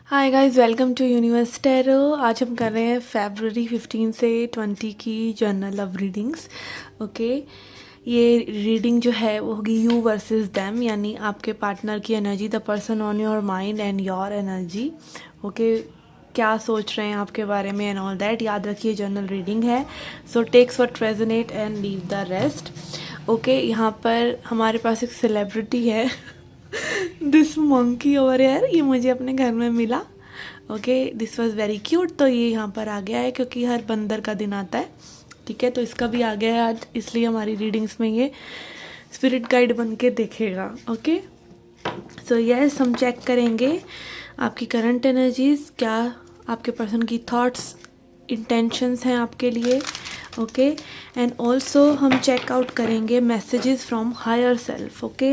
Hi guys, welcome to Universe Tarot. आज हम कर रहे हैं फरवरी 15 से 20 की जर्नल ऑफ रीडिंग्स। ओके, ये रीडिंग जो है वो होगी यू वर्सेस देम, यानी आपके पार्टनर की energy, the person on your mind and your energy. Okay, क्या सोच रहे हैं आपके बारे में एंड ऑल दैट। याद रखिए जर्नल रीडिंग है, so takes what resonate and leave the rest. Okay, यहाँ पर हमारे पास एक सेलिब्रिटी है दिस मंकी ओवर यार, ये मुझे अपने घर में मिला। Okay, this was very cute. तो ये यहाँ पर आ गया है क्योंकि हर बंदर का दिन आता है, ठीक है, तो इसका भी आ गया है आज, इसलिए हमारी रीडिंग्स में ये स्पिरिट गाइड बन के देखेगा। ओके, सो यस, हम चेक करेंगे आपकी करंट एनर्जीज, क्या आपके पर्सन की थॉट्स इंटेंशंस हैं आपके लिए। ओके, एंड ऑल्सो हम चेक आउट करेंगे messages from higher self. Okay,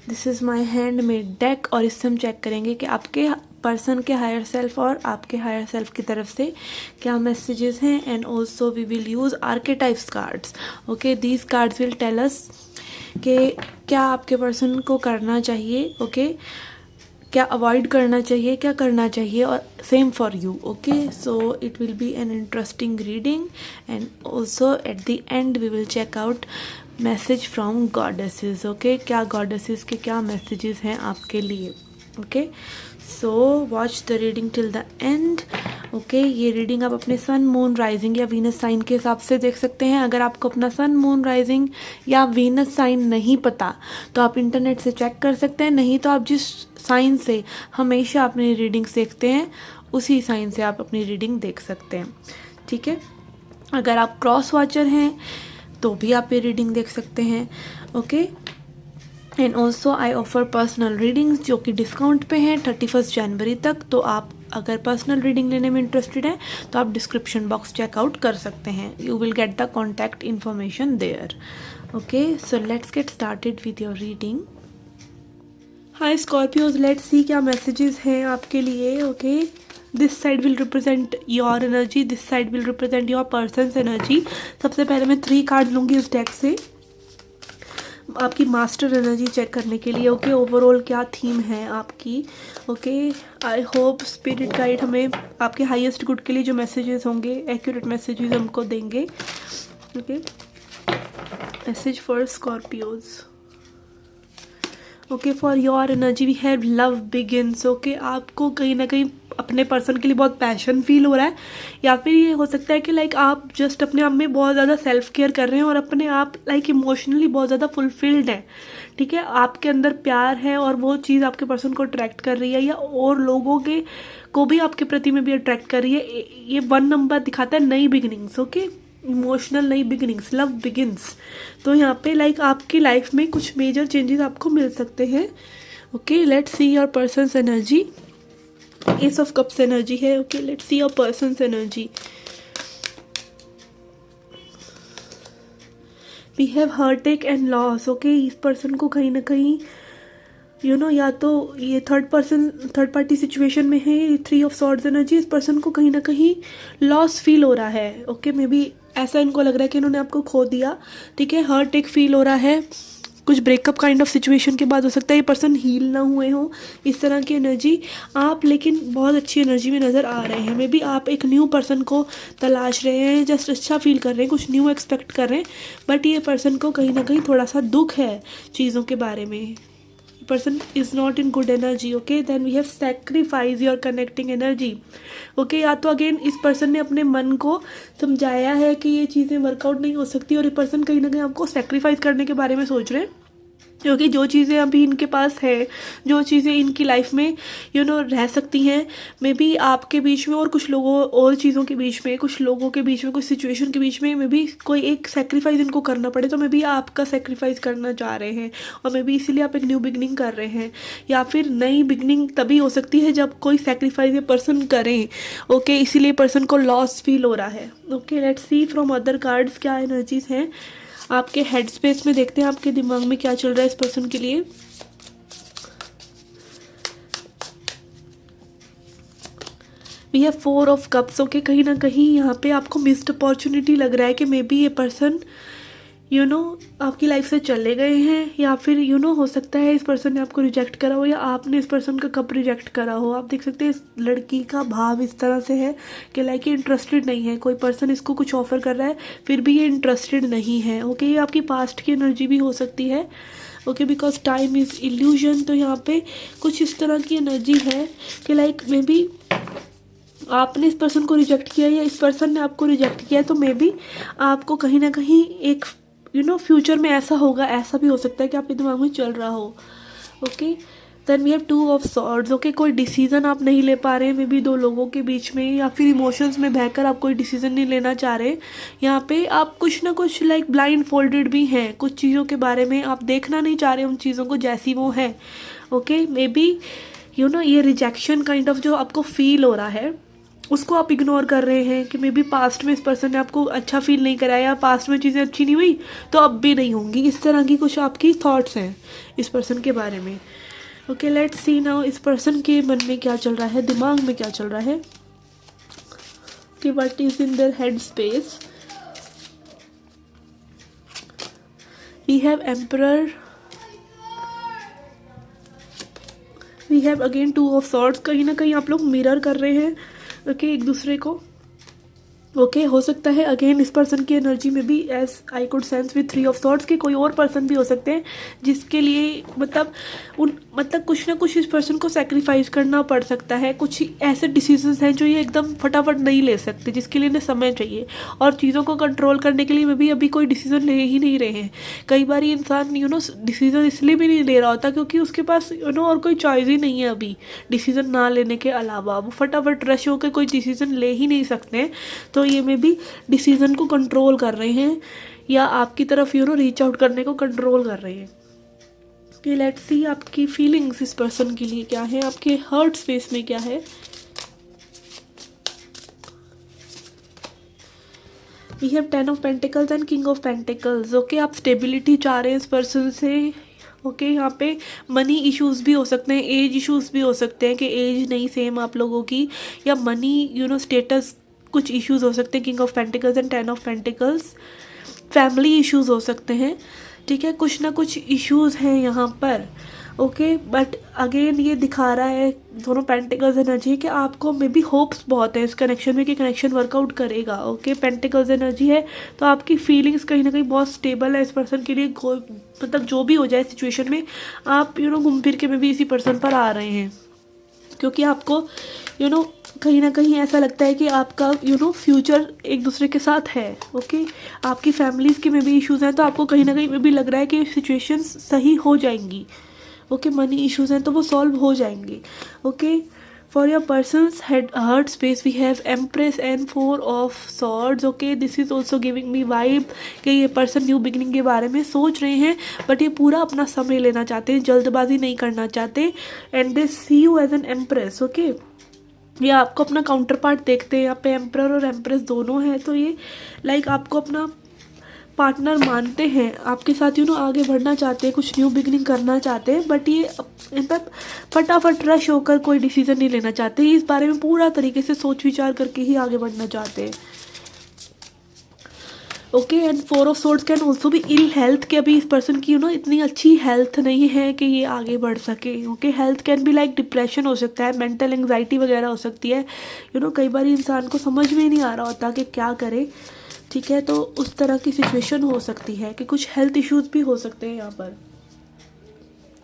this is my handmade deck, और इससे हम चेक करेंगे कि आपके पर्सन के हायर सेल्फ और आपके हायर सेल्फ की तरफ से क्या मैसेजेस हैं। And also we will use archetypes cards. Okay, these cards will tell us कि क्या आपके पर्सन को करना चाहिए, ओके, क्या अवॉइड करना चाहिए, क्या करना चाहिए, और same for you. Okay, so it will be an interesting reading and also at the end we will check out message from goddesses. Okay, क्या गॉडेसेस के क्या मैसेजेस हैं आपके लिए। Okay, so watch the reading till the end. Okay, ये reading आप अपने sun, moon, rising या वीनस साइन के हिसाब से देख सकते हैं। अगर आपको अपना सन, मून, राइजिंग या वीनस साइन नहीं पता तो आप इंटरनेट से चेक कर सकते हैं, नहीं तो आप जिस साइन से हमेशा अपनी रीडिंग्स देखते हैं उसी साइन से आप अपनी रीडिंग देख सकते हैं, ठीक है। अगर आप क्रॉस वॉचर हैं तो भी आप ये रीडिंग देख सकते हैं। Okay, and also I offer personal readings जो कि डिस्काउंट पे हैं 31 जनवरी तक। तो आप अगर पर्सनल रीडिंग लेने में इंटरेस्टेड हैं तो आप डिस्क्रिप्शन बॉक्स चेकआउट कर सकते हैं, you will get the contact information there. Okay, so let's get started with your reading. Hi Scorpios, let's see क्या मैसेजेस हैं आपके लिए। Okay, this side will represent your energy, this side will represent your person's energy. सबसे पहले मैं 3 card लूँगी उस deck से आपकी मास्टर एनर्जी चेक करने के लिए। ओके, ओवरऑल क्या थीम है आपकी। Okay, I hope spirit guide हमें आपके हाईएस्ट गुड के लिए जो मैसेजेस होंगे एक्यूरेट मैसेजेस हमको देंगे। Okay, message for Scorpios. Okay, for your energy we have love begins. Okay, आपको कहीं ना कहीं अपने पर्सन के लिए बहुत पैशन फील हो रहा है, या फिर ये हो सकता है कि लाइक आप जस्ट अपने आप में बहुत ज़्यादा सेल्फ केयर कर रहे हैं और अपने आप लाइक इमोशनली बहुत ज़्यादा फुलफिल्ड हैं, ठीक है। आपके अंदर प्यार है और वो चीज़ आपके पर्सन को अट्रैक्ट कर रही है, या और लोगों के को भी आपके प्रति में भी अट्रैक्ट कर रही है। ये 1 नंबर दिखाता है नई बिगिनिंग्स। ओके, इमोशनल नई बिगिनिंग्स, लव बिगिन्स। तो यहाँ पे लाइक आपकी लाइफ में कुछ मेजर चेंजेस आपको मिल सकते हैं। Okay, let's see your person's energy. Ace of cups energy है। Okay, let's see your person's energy. We have heartache and loss. Okay, इस पर्सन को कहीं ना कहीं या तो ये थर्ड पार्टी सिचुएशन में है। 3 ऑफ सॉर्ड्स एनर्जी, इस पर्सन को कहीं ना कहीं लॉस फील हो रहा है। ओके, मे बी ऐसा इनको लग रहा है कि इन्होंने आपको खो दिया, ठीक है। हार्टटेक फील हो रहा है, कुछ ब्रेकअप काइंड ऑफ सिचुएशन के बाद हो सकता है ये पर्सन हील ना हुए हो, इस तरह की एनर्जी। आप लेकिन बहुत अच्छी एनर्जी में नज़र आ रहे हैं। मे बी आप एक न्यू पर्सन को तलाश रहे हैं, जस्ट अच्छा फील कर रहे हैं, कुछ न्यू एक्सपेक्ट कर रहे हैं, बट ये पर्सन को कहीं ना कहीं थोड़ा सा दुख है चीज़ों के बारे में। Person is not in good energy. Okay, then we have sacrifice your connecting energy. Okay, या तो अगेन इस पर्सन ने अपने मन को समझाया है कि ये चीज़ें वर्कआउट नहीं हो सकती, और ये पर्सन कहीं ना कहीं आपको सैक्रिफाइस करने के बारे में सोच रहे हैं, क्योंकि जो चीज़ें अभी इनके पास है, जो चीज़ें इनकी लाइफ में रह सकती हैं, मे बी आपके बीच में और कुछ लोगों और चीज़ों के बीच में, कुछ लोगों के बीच में, कुछ सिचुएशन के बीच में मे बी कोई एक सेक्रीफाइस इनको करना पड़े, तो मे बी आपका सेक्रीफाइस करना चाह रहे हैं, और मे बी इसीलिए आप एक न्यू बिगनिंग कर रहे हैं, या फिर नई बिगनिंग तभी हो सकती है जब कोई सेक्रीफाइस ये पर्सन करें। ओके, इसीलिए पर्सन को लॉस फील हो रहा है। Okay, let's C from other cards क्या एनर्जीज हैं आपके हेड स्पेस में। देखते हैं आपके दिमाग में क्या चल रहा है इस पर्सन के लिए। We have 4 of cups. Okay, कहीं ना कहीं यहाँ पे आपको मिस्ड अपॉर्चुनिटी लग रहा है कि मे बी ये पर्सन आपकी लाइफ से चले गए हैं, या फिर हो सकता है इस पर्सन ने आपको रिजेक्ट करा हो, या आपने इस पर्सन का कब रिजेक्ट करा हो। आप देख सकते हैं इस लड़की का भाव इस तरह से है कि लाइक ये इंटरेस्टेड नहीं है, कोई पर्सन इसको कुछ ऑफर कर रहा है फिर भी ये इंटरेस्टेड नहीं है। ओके, ये आपकी पास्ट की एनर्जी भी हो सकती है। Okay, because time is illusion, तो यहाँ पे कुछ इस तरह की एनर्जी है कि लाइक मे बी आपने इस पर्सन को रिजेक्ट किया या इस पर्सन ने आपको रिजेक्ट किया, तो मे बी आपको कहीं ना कहीं एक फ्यूचर में ऐसा होगा, ऐसा भी हो सकता है कि आपके दिमाग में चल रहा हो। Okay, then we have 2 of swords. Okay, कोई डिसीजन आप नहीं ले पा रहे हैं मे बी दो लोगों के बीच में, या फिर इमोशंस में बहकर आप कोई डिसीजन नहीं लेना चाह रहे। यहाँ पे आप कुछ ना कुछ लाइक ब्लाइंड फोल्डेड भी हैं, कुछ चीज़ों के बारे में आप देखना नहीं चाह रहे उन चीज़ों को जैसी वो है। ओके, मे बी ये रिजेक्शन काइंड ऑफ जो आपको फील हो रहा है उसको आप इग्नोर कर रहे हैं कि मे बी पास्ट में इस पर्सन ने आपको अच्छा फील नहीं कराया, पास्ट में चीज़ें अच्छी नहीं हुई तो अब भी नहीं होंगी। इस तरह की कुछ आपकी थॉट्स हैं इस पर्सन के बारे में। ओके, लेट्स सी नाउ इस पर्सन के मन में क्या चल रहा है, दिमाग में क्या चल रहा है कि what is in their head space. We have emperor, we have again 2 of swords. कहीं ना कहीं आप लोग मिरर कर रहे हैं ओके एक दूसरे को। ओके, हो सकता है अगेन इस पर्सन की एनर्जी में भी as I could sense with 3 of swords के कोई और पर्सन भी हो सकते हैं जिसके लिए मतलब कुछ ना कुछ इस पर्सन को सेक्रीफाइस करना पड़ सकता है। कुछ ऐसे डिसीजंस हैं जो ये एकदम फटाफट नहीं ले सकते, जिसके लिए इन्हें समय चाहिए, और चीज़ों को कंट्रोल करने के लिए में भी अभी कोई डिसीजन ले ही नहीं रहे हैं। कई बार इंसान डिसीजन इसलिए भी नहीं ले रहा होता क्योंकि उसके पास और कोई चॉइस ही नहीं है अभी डिसीजन ना लेने के अलावा। वो फटाफट रश होकर कोई डिसीजन ले ही नहीं सकते, तो ये में भी डिसीजन को कंट्रोल कर रहे हैं या आपकी तरफ रीच आउट करने को कंट्रोल कर रहे हैं। कि लेट्स सी आपकी फीलिंग्स इस पर्सन के लिए क्या है, आपके हर्ट स्पेस में क्या है। We have 10 of pentacles and king of pentacles. Okay, आप स्टेबिलिटी चाह रहे हैं इस पर्सन से। ओके, यहाँ पे मनी इश्यूज भी हो सकते हैं, एज इश्यूज भी हो सकते हैं कि एज नहीं सेम आप लोगों की, या मनी स्टेटस कुछ इश्यूज हो सकते हैं। King of pentacles and 10 of pentacles, family issues हो सकते हैं। ठीक है, कुछ ना कुछ इश्यूज हैं यहाँ पर। ओके, बट अगेन ये दिखा रहा है दोनों पेंटिकल्स एनर्जी कि आपको मे बी होप्स बहुत है इस कनेक्शन में कि कनेक्शन वर्कआउट करेगा। ओके, पेंटिकल्स एनर्जी है तो आपकी फीलिंग्स कहीं ना कहीं बहुत स्टेबल है इस पर्सन के लिए। मतलब जो भी हो जाए सिचुएशन में आप घूम फिर के में भी इसी पर्सन पर आ रहे हैं, क्योंकि आपको कहीं ना कहीं ऐसा लगता है कि आपका फ्यूचर एक दूसरे के साथ है। ओके, आपकी फैमिलीज़ के में भी इश्यूज़ हैं तो आपको कहीं ना कहीं में भी लग रहा है कि सिचुएशंस सही हो जाएंगी। ओके, मनी इश्यूज़ हैं तो वो सॉल्व हो जाएंगे। Okay, for your person's heart space we have empress and 4 of swords. Okay, this is also giving me vibe कि ये पर्सन न्यू बिगनिंग के बारे में सोच रहे हैं, बट ये पूरा अपना समय लेना चाहते हैं, जल्दबाजी नहीं करना चाहते। And they see you as an empress. Okay, ये आपको अपना काउंटर पार्ट देखते हैं, यहाँ पे एम्परर और एम्प्रेस दोनों हैं, तो ये लाइक आपको अपना पार्टनर मानते हैं, आपके साथ आगे बढ़ना चाहते हैं, कुछ न्यू बिगनिंग करना चाहते हैं, बट ये मतलब फटाफट रश होकर कोई डिसीजन नहीं लेना चाहते। इस बारे में पूरा तरीके से सोच विचार करके ही आगे बढ़ना चाहते हैं। Okay, and 4 of swords can also भी इल हेल्थ, के अभी इस पर्सन की इतनी अच्छी हेल्थ नहीं है कि ये आगे बढ़ सके। ओके, हेल्थ कैन भी लाइक डिप्रेशन हो सकता है, मेंटल एंग्जाइटी वगैरह हो सकती है। कई बार इंसान को समझ में नहीं आ रहा होता कि क्या करे। ठीक है, तो उस तरह की सिचुएशन हो सकती है कि कुछ हेल्थ इश्यूज भी हो सकते हैं यहाँ पर।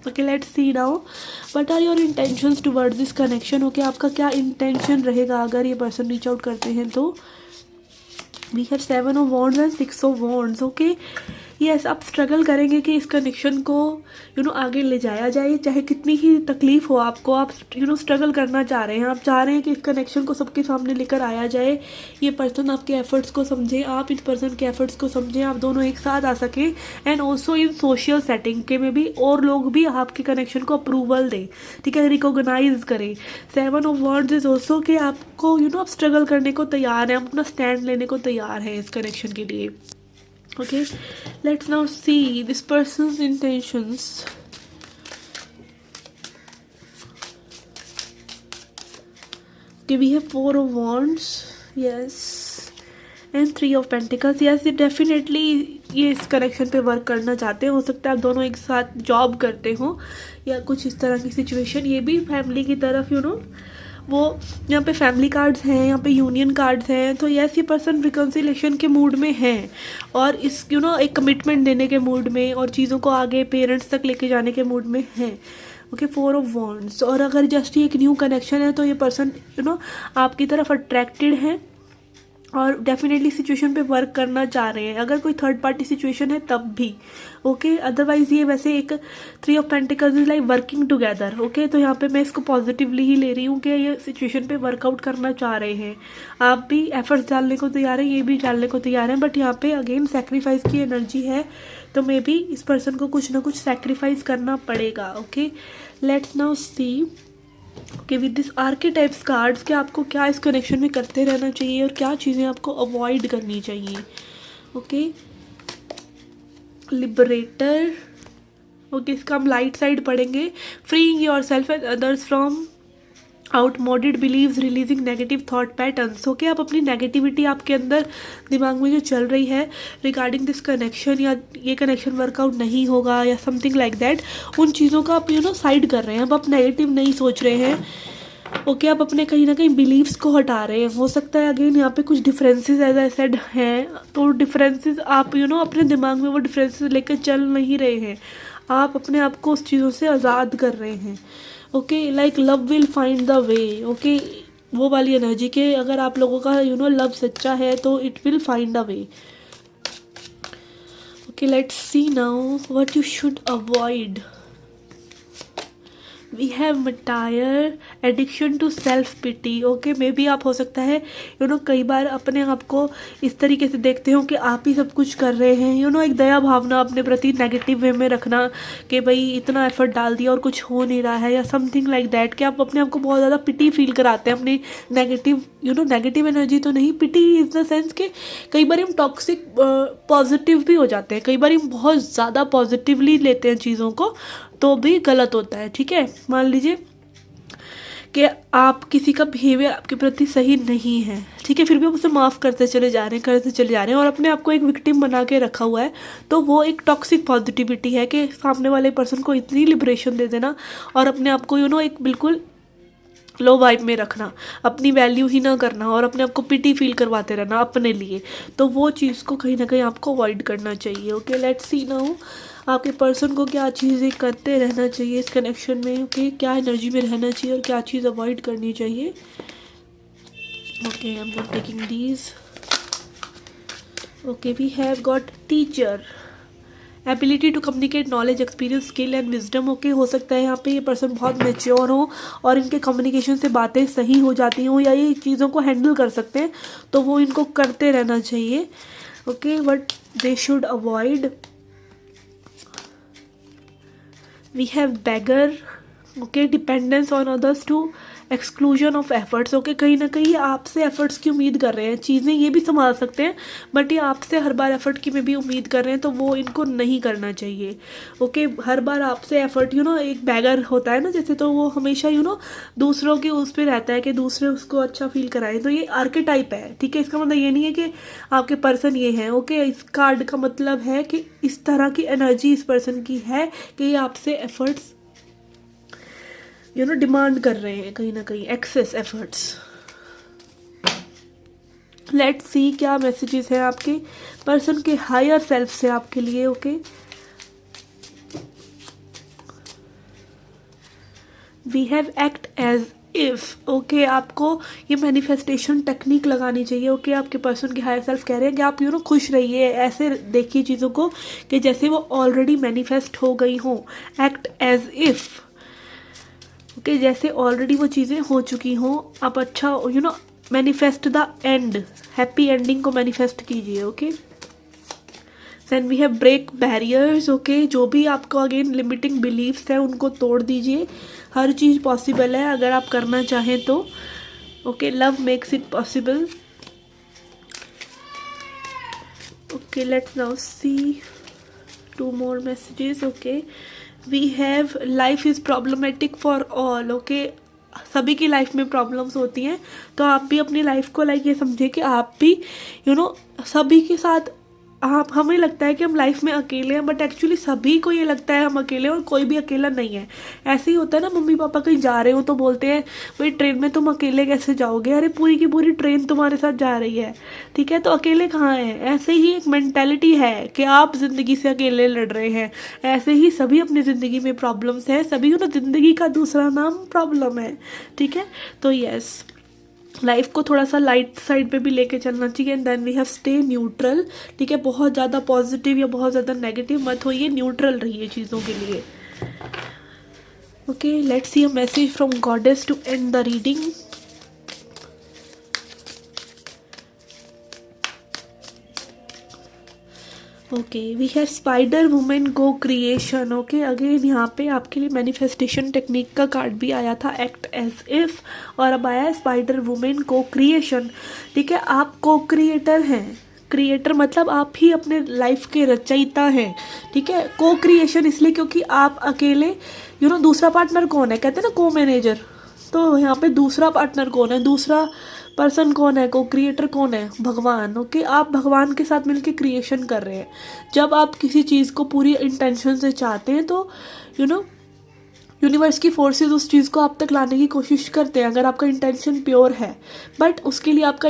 Okay, let's see now what are your intentions towards this connection. Okay, आपका क्या इंटेंशन रहेगा अगर ये पर्सन रीच आउट करते हैं तो। We have 7 of wands and 6 of wands. Okay, yes, आप स्ट्रगल करेंगे कि इस कनेक्शन को आगे ले जाया जाए, चाहे कितनी ही तकलीफ हो आपको, आप स्ट्रगल करना चाह रहे हैं। आप चाह रहे हैं कि इस कनेक्शन को सबके सामने लेकर आया जाए, ये पर्सन आपके एफर्ट्स को समझे, आप इस पर्सन के एफर्ट्स को समझें, आप दोनों एक साथ आ सकें। And also in social setting के में भी और लोग भी आपके कनेक्शन को अप्रूवल दें, ठीक है, रिकॉग्नाइज करें। 7 ऑफ वर्ड्स इज ऑल्सो कि आपको आप स्ट्रगल करने को तैयार हैं, आप अपना स्टैंड लेने को तैयार हैं इस कनेक्शन के लिए। Okay, let's now see this person's intentions. Okay, we have 4 of wands. Yes, and 3 of pentacles, yes definitely ये इस कनेक्शन पे वर्क करना चाहते हैं। हो सकता है आप दोनों एक साथ जॉब करते हो या कुछ इस तरह की सिचुएशन। ये भी फैमिली की तरफ वो यहाँ पे फैमिली कार्ड्स हैं, यहाँ पे यूनियन कार्ड्स हैं। तो यस ये पर्सन रिकन्सिलेशन के मूड में है और इस एक कमिटमेंट देने के मूड में और चीज़ों को आगे पेरेंट्स तक लेके जाने के मूड में है। Okay 4 of wands. और अगर जस्ट ये एक न्यू कनेक्शन है तो ये पर्सन आपकी तरफ अट्रैक्टेड है और डेफिनेटली सिचुएशन पे वर्क करना चाह रहे हैं। अगर कोई थर्ड पार्टी सिचुएशन है तब भी ओके। अदरवाइज ये वैसे एक 3 of pentacles is like working together. Okay तो यहाँ पे मैं इसको पॉजिटिवली ही ले रही हूँ कि ये सिचुएशन पे वर्कआउट करना चाह रहे हैं। आप भी एफर्ट्स डालने को तैयार हैं, ये भी डालने को तैयार हैं, बट यहाँ पे अगेन सेक्रीफाइस की एनर्जी है तो मे बी इस पर्सन को कुछ ना कुछ सेक्रीफाइस करना पड़ेगा। Okay let's now see okay with this archetypes cards कि आपको क्या इस कनेक्शन में करते रहना चाहिए और क्या चीज़ें आपको अवॉइड करनी चाहिए। Okay liberator. ओके इसका हम लाइट साइड पढ़ेंगे। Freeing yourself and others from outmoded beliefs, releasing negative thought patterns. Okay आप अपनी नेगेटिविटी आपके अंदर दिमाग में जो चल रही है रिगार्डिंग दिस कनेक्शन या ये कनेक्शन वर्कआउट नहीं होगा या समथिंग लाइक दैट, उन चीज़ों का आप साइड कर रहे हैं। अब आप नेगेटिव नहीं सोच रहे हैं। ओके आप अपने कहीं ना कहीं बिलीव्स को हटा रहे हैं। हो सकता है अगेन यहाँ पे कुछ डिफरेंसेस एज आई सेड हैं तो डिफरेंसेस आप अपने दिमाग में वो डिफरेंसेस लेकर चल नहीं रहे हैं। आप अपने आप को उस चीज़ों से आज़ाद कर रहे हैं। Okay like love will find the way. Okay वो वाली एनर्जी के अगर आप लोगों का लव सच्चा है तो it will find a way. Okay let's see now what you should avoid. We have martyr, addiction to self pity. Okay maybe आप हो सकता है कई बार अपने आप को इस तरीके से देखते हो कि आप ही सब कुछ कर रहे हैं। एक दया भावना अपने प्रति नेगेटिव वे में रखना कि भाई इतना एफर्ट डाल दिया और कुछ हो नहीं रहा है या समथिंग लाइक दैट कि आप अपने आप को बहुत ज़्यादा पिटी फील कराते हैं अपनी नेगेटिव नेगेटिव एनर्जी तो नहीं, पिटी इज द सेंस कि कई बार हम टॉक्सिक पॉजिटिव भी हो जाते हैं। कई बार हम बहुत ज़्यादा पॉजिटिवली लेते हैं चीज़ों को तो भी गलत होता है। ठीक है मान लीजिए कि आप किसी का बिहेवियर आपके प्रति सही नहीं है, ठीक है, फिर भी आप उसे माफ़ करते चले जा रहे हैं और अपने आप को एक विक्टिम बना के रखा हुआ है, तो वो एक टॉक्सिक पॉजिटिविटी है कि सामने वाले पर्सन को इतनी लिबरेशन दे देना और अपने आप को एक बिल्कुल लो वाइब में रखना, अपनी वैल्यू ही ना करना और अपने आप को पिटी फील करवाते रहना अपने लिए। तो वो चीज़ को कहीं ना कहीं आपको अवॉइड करना चाहिए। ओके लेट्स सी नाउ आपके पर्सन को क्या चीज़ें करते रहना चाहिए इस कनेक्शन में। ओके क्या एनर्जी में रहना चाहिए और क्या चीज़ अवॉइड करनी चाहिए। Okay I am not taking these. Okay we have got teacher, ability to communicate knowledge, experience, skill and wisdom. Okay हो सकता है यहाँ पे ये पर्सन बहुत मेच्योर हो और इनके कम्युनिकेशन से बातें सही हो जाती हों या ये चीज़ों को हैंडल कर सकते हैं तो वो इनको करते रहना चाहिए। Okay but they should avoid. We have beggar. Okay dependence on others to exclusion of efforts. Okay कहीं ना कहीं आपसे एफर्ट्स की उम्मीद कर रहे हैं, चीज़ें ये भी संभाल सकते हैं बट ये आपसे हर बार एफर्ट की में भी उम्मीद कर रहे हैं तो वो इनको नहीं करना चाहिए। ओके हर बार आपसे एफर्ट एक बैगर होता है ना जैसे, तो वो हमेशा दूसरों के उस पर रहता है कि दूसरे उसको अच्छा फील कराएं, तो ये आर्केटाइप है। ठीक है इसका मतलब ये नहीं है कि आपके पर्सन ये हैं। ओके इस कार्ड का मतलब है कि इस तरह की एनर्जी इस पर्सन की है कि ये आपसे एफर्ट्स डिमांड कर रहे हैं, कहीं ना कहीं एक्सेस एफर्ट्स। लेट्स सी क्या मैसेजेस हैं आपके पर्सन के हायर सेल्फ से आपके लिए। Okay we have act as if. Okay आपको ये मैनिफेस्टेशन टेक्निक लगानी चाहिए। ओके आपके पर्सन के हायर सेल्फ कह रहे हैं कि आप खुश रहिए, ऐसे देखिए चीज़ों को कि जैसे वो ऑलरेडी मैनिफेस्ट हो गई हों। Act as if. ओके जैसे ऑलरेडी वो चीज़ें हो चुकी हों, आप अच्छा manifest the end, happy ending को मैनिफेस्ट कीजिए। Okay then we have break barriers. Okay जो भी आपको अगेन लिमिटिंग बिलीव्स हैं उनको तोड़ दीजिए। हर चीज़ पॉसिबल है अगर आप करना चाहें तो। Okay love makes it possible. Okay let's now see 2 more messages. Okay we have life is problematic for all. Okay सभी की लाइफ में प्रॉब्लम्स होती हैं, तो आप भी अपनी लाइफ को लाइक ये समझे कि आप भी सभी के साथ, आप हमें लगता है कि हम लाइफ में अकेले हैं, बट एक्चुअली सभी को ये लगता है हम अकेले हैं और कोई भी अकेला नहीं है। ऐसे ही होता है ना, मम्मी पापा कहीं जा रहे हो तो बोलते हैं भाई ट्रेन में तुम अकेले कैसे जाओगे, अरे पूरी की पूरी ट्रेन तुम्हारे साथ जा रही है, ठीक है, तो अकेले कहाँ हैं। ऐसे ही एक मेंटेलिटी है कि आप ज़िंदगी से अकेले लड़ रहे हैं, ऐसे ही सभी अपनी ज़िंदगी में प्रॉब्लम्स हैं, सभी ज़िंदगी का दूसरा नाम प्रॉब्लम है, ठीक है। तो यस, लाइफ को थोड़ा सा लाइट साइड पे भी लेके चलना चाहिए, and then we have stay neutral, ठीक है। बहुत ज़्यादा पॉजिटिव या बहुत ज़्यादा नेगेटिव मत होइए, न्यूट्रल रहिए चीज़ों के लिए। Okay, let's see a message from goddess to end the reading. Okay, we have spider women को क्रिएशन। ओके, अगेन यहाँ पे आपके लिए मैनिफेस्टेशन टेक्निक का कार्ड भी आया था, एक्ट एज इफ, और अब आया है स्पाइडर वुमेन को क्रिएशन, ठीक है। आप को क्रिएटर हैं, क्रिएटर मतलब आप ही अपने लाइफ के रचयिता हैं, ठीक है। को क्रिएशन इसलिए क्योंकि आप अकेले दूसरा पार्टनर कौन है, कहते हैं ना को मैनेजर, तो यहाँ पे दूसरा पार्टनर कौन है, दूसरा पर्सन कौन है, को क्रिएटर कौन है, भगवान। ओके, आप भगवान के साथ मिलके क्रिएशन कर रहे हैं। जब आप किसी चीज़ को पूरी इंटेंशन से चाहते हैं तो यूनिवर्स की फोर्सेस उस चीज़ को आप तक लाने की कोशिश करते हैं, अगर आपका इंटेंशन प्योर है। बट उसके लिए आपका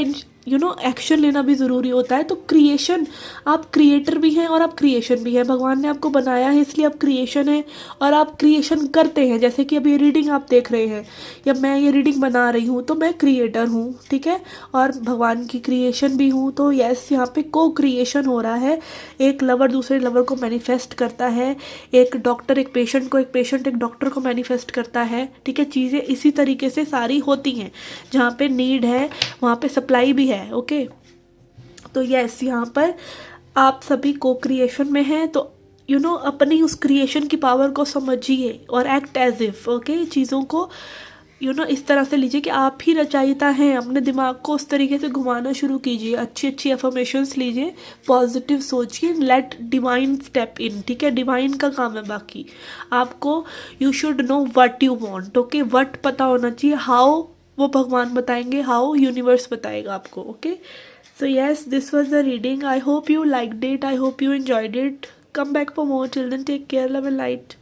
एक्शन लेना भी ज़रूरी होता है। तो क्रिएशन, आप क्रिएटर भी हैं और आप क्रिएशन भी हैं। भगवान ने आपको बनाया है इसलिए आप क्रिएशन हैं और आप क्रिएशन करते हैं। जैसे कि अभी ये रीडिंग आप देख रहे हैं या मैं ये रीडिंग बना रही हूँ, तो मैं क्रिएटर हूँ, ठीक है, और भगवान की क्रिएशन भी हूँ। तो यस, यहाँ पे को क्रिएशन हो रहा है। एक लवर दूसरे लवर को मैनिफेस्ट करता है, एक डॉक्टर एक पेशेंट को, एक पेशेंट एक डॉक्टर को मैनिफेस्ट करता है, ठीक है। चीज़ें इसी तरीके से सारी होती हैं, जहाँ पे नीड है वहाँ पे सप्लाई भी है। ओके, तो यस, यहाँ पर आप सभी को क्रिएशन में हैं, तो अपनी उस क्रिएशन की पावर को समझिए और एक्ट एज इफ। ओके, चीज़ों को इस तरह से लीजिए कि आप ही रचयिता हैं। अपने दिमाग को उस तरीके से घुमाना शुरू कीजिए, अच्छी अच्छी अफर्मेशंस लीजिए, पॉजिटिव सोचिए, लेट डिवाइन स्टेप इन, ठीक है। डिवाइन का काम है, बाकी आपको you should know what you want. Okay, what पता होना चाहिए, हाउ वो भगवान बताएंगे, हाउ यूनिवर्स बताएगा आपको। Okay, so yes, this was the reading. I hope you liked it, I hope you enjoyed it. Come back for more. Till then, take care, love and light.